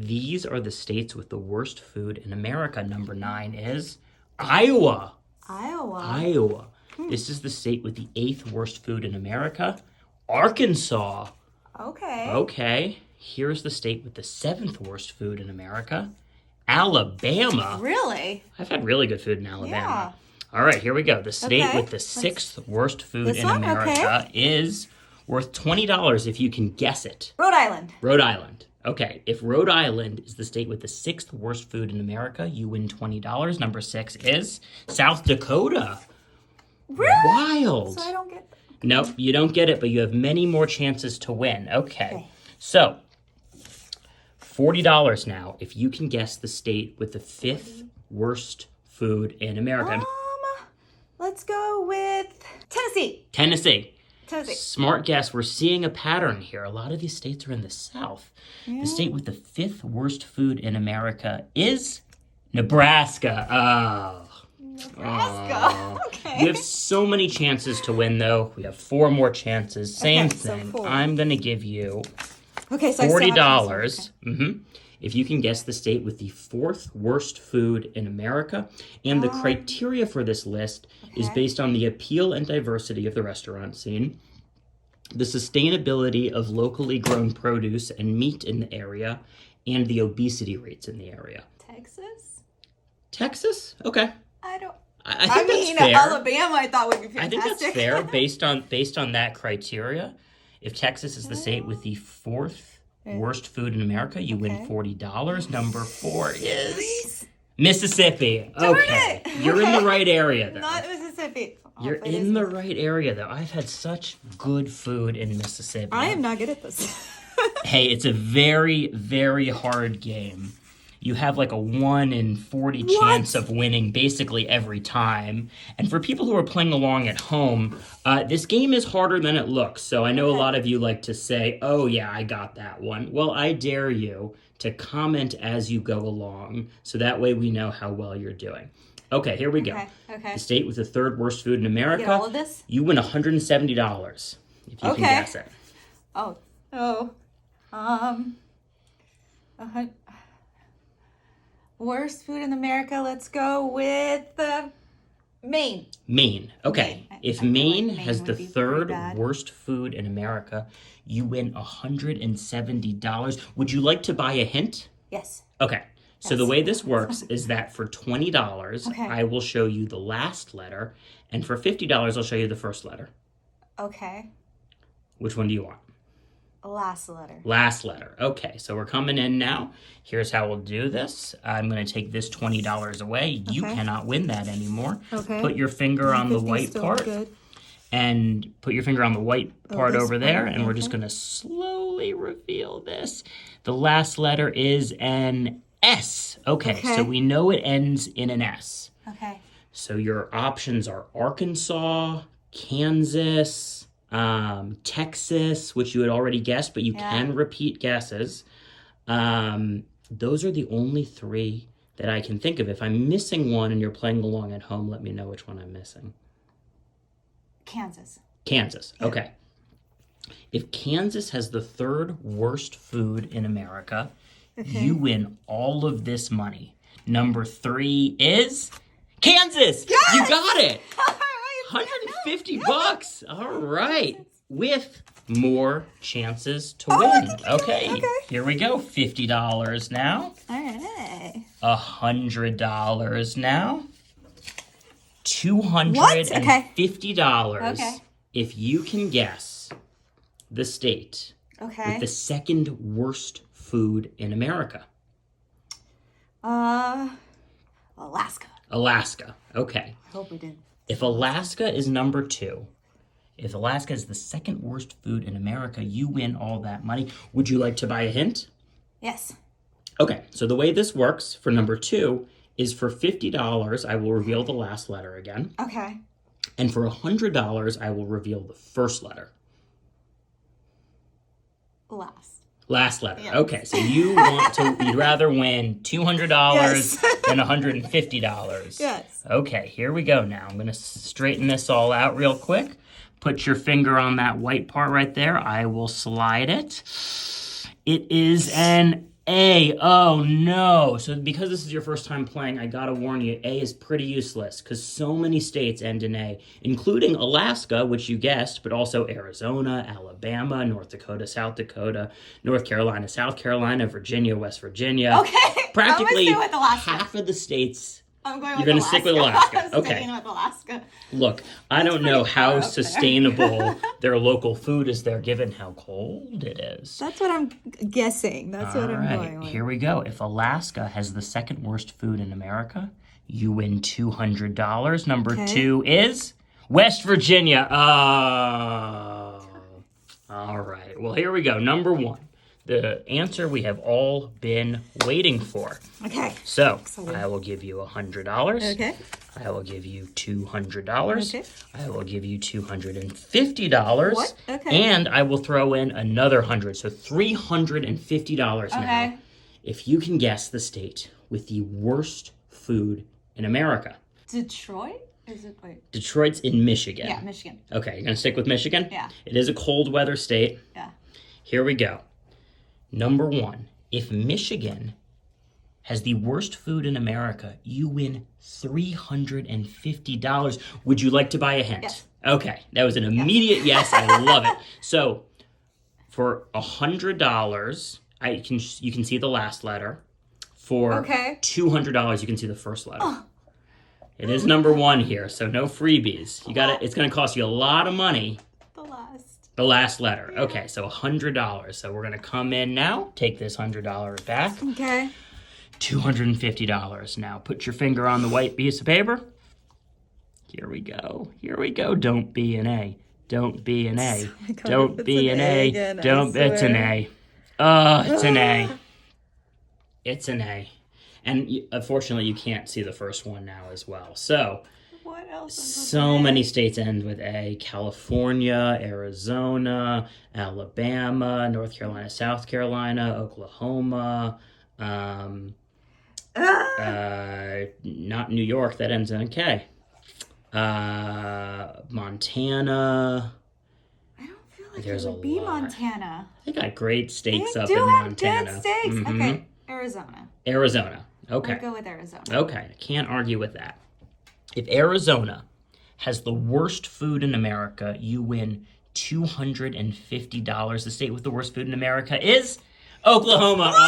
These are the states with the worst food in America. Number 9 is Iowa. Iowa. This is the state with the 8th worst food in America. Arkansas. Okay. Here's the state with the 7th worst food in America. Alabama. Really? I've had really good food in Alabama. Yeah. All right, here we go. The state with the 6th worst food in America is worth $20 if you can guess it. Rhode Island. Rhode Island. Okay, if Rhode Island is the state with the 6th worst food in America, you win $20. Number 6 is South Dakota. Really? Wild. So I don't get... Nope, you don't get it, but you have many more chances to win. Okay. So, $40 now if you can guess the state with the 5th worst food in America. Let's go with Tennessee. Tennessee. Tennessee. Smart guess. We're seeing a pattern here. A lot of these states are in the South. The state with the 5th worst food in America is Nebraska. Nebraska. Okay. You have so many chances to win, though. We have 4 more chances. Same thing. So 4. I'm going to give you so $40. If you can guess the state with the 4th worst food in America. And the criteria for this list is based on the appeal and diversity of the restaurant scene, the sustainability of locally grown produce and meat in the area, and the obesity rates in the area. Texas? Okay. I don't... I think that's fair. Alabama I thought would be fantastic. I think that's fair based on that criteria. If Texas is the state with the 4th worst food in America, you win $40. Number 4 is Mississippi. Okay. You're in the right area, though. Not Mississippi. You're in the right area, though. I've had such good food in Mississippi. I am not good at this. Hey, it's a very, very hard game. You have like a 1 in 40 chance of winning basically every time. And for people who are playing along at home, this game is harder than it looks. So I know a lot of you like to say, oh yeah, I got that one. Well, I dare you to comment as you go along. So that way we know how well you're doing. Okay, here we go. Okay. The state with the 3rd worst food in America. Get all of this? You win $170 if you can guess it. Worst food in America, let's go with Maine. Maine. Okay. Maine. If I feel Maine like Maine has would the be pretty 3rd bad. worst food in America, you win $170. Would you like to buy a hint? Yes. Okay. So the way this works is that for $20, I will show you the last letter, and for $50, I'll show you the first letter. Okay. Which one do you want? Last letter. Last letter. Okay, so we're coming in now. Here's how we'll do this. I'm going to take this $20 away. You cannot win that anymore. Okay. Put your finger on the white part. And put your finger on the white part over there, and we're just going to slowly reveal this. The last letter is an S. Okay, so we know it ends in an S. Okay. So your options are Arkansas, Kansas, Texas, which you had already guessed, but you can repeat guesses. Those are the only 3 that I can think of. If I'm missing one and you're playing along at home, let me know which one I'm missing. Kansas. Okay. If Kansas has the 3rd worst food in America, you win all of this money. Number 3 is Kansas. Yes! You got it. $150. All right. With more chances to win. Okay. Here we go. $50 now. All right. $100 now. $250 if you can guess the state with the 2nd worst food in America. Alaska. Okay. I hope we did. If Alaska is number 2, if Alaska is the 2nd worst food in America, you win all that money. Would you like to buy a hint? Yes. Okay, so the way this works for number 2 is for $50, I will reveal the last letter again. Okay. And for $100, I will reveal the first letter. Last letter. Yes. Okay, so you'd rather win $200 than $150. Yes. Okay, here we go now. I'm going to straighten this all out real quick. Put your finger on that white part right there. I will slide it. It is an A. Oh no. So because this is your first time playing, I gotta warn you, A is pretty useless because so many states end in A, including Alaska, which you guessed, but also Arizona, Alabama, North Dakota, South Dakota, North Carolina, South Carolina, Virginia, West Virginia. Okay. Practically I'm gonna stay with Alaska. half of the states. I'm going You're with gonna Alaska. stick with Alaska. I'm Okay. sticking with Alaska. Look, I don't know pretty how far up there. sustainable their local food is there given how cold it is. That's what I'm guessing. That's what All I'm right, going with. here we go. If Alaska has the second worst food in America, you win $200. Number Okay. 2 is West Virginia. Oh. All right. Well, here we go. Number 1. The answer we have all been waiting for. Okay. So, Excited. I will give you $100. Okay. I will give you $200. Okay. I will give you $250. What? Okay. And I will throw in another 100, so $350 now. Okay. If you can guess the state with the worst food in America. Detroit? Is it wait? Detroit's in Michigan. Yeah, Michigan. Okay, you're gonna stick with Michigan? Yeah. It is a cold weather state. Yeah. Here we go. Number 1, if Michigan has the worst food in America, you win $350. Would you like to buy a hint? Yes. Okay, that was an immediate yes. I love it. So, for $100, you can see the last letter. For Okay. $200, you can see the first letter. It is number 1 here, so no freebies. You got it. It's going to cost you a lot of money. The last letter. Okay, so $100. So we're going to come in now, take this $100 back. Okay. $250 now. Put your finger on the white piece of paper. Here we go. Here we go. Don't be an A. Don't be an A. my God, Don't it's be an an A A. again, I Don't. It's an swear. A. Oh, it's an A. It's an A. And unfortunately, you can't see the first one now as well. So, What else? so many states end with A. California, Arizona, Alabama, North Carolina, South Carolina, Oklahoma, not New York, that ends in a K. Montana. I don't feel like There's it a would be lot. Montana. They got great steaks They up do in have Montana. good steaks. Mhm. Okay. Arizona. Arizona. Okay. I'll go with Arizona. Okay, I can't argue with that. If Arizona has the worst food in America, you win $250. The state with the worst food in America is Oklahoma.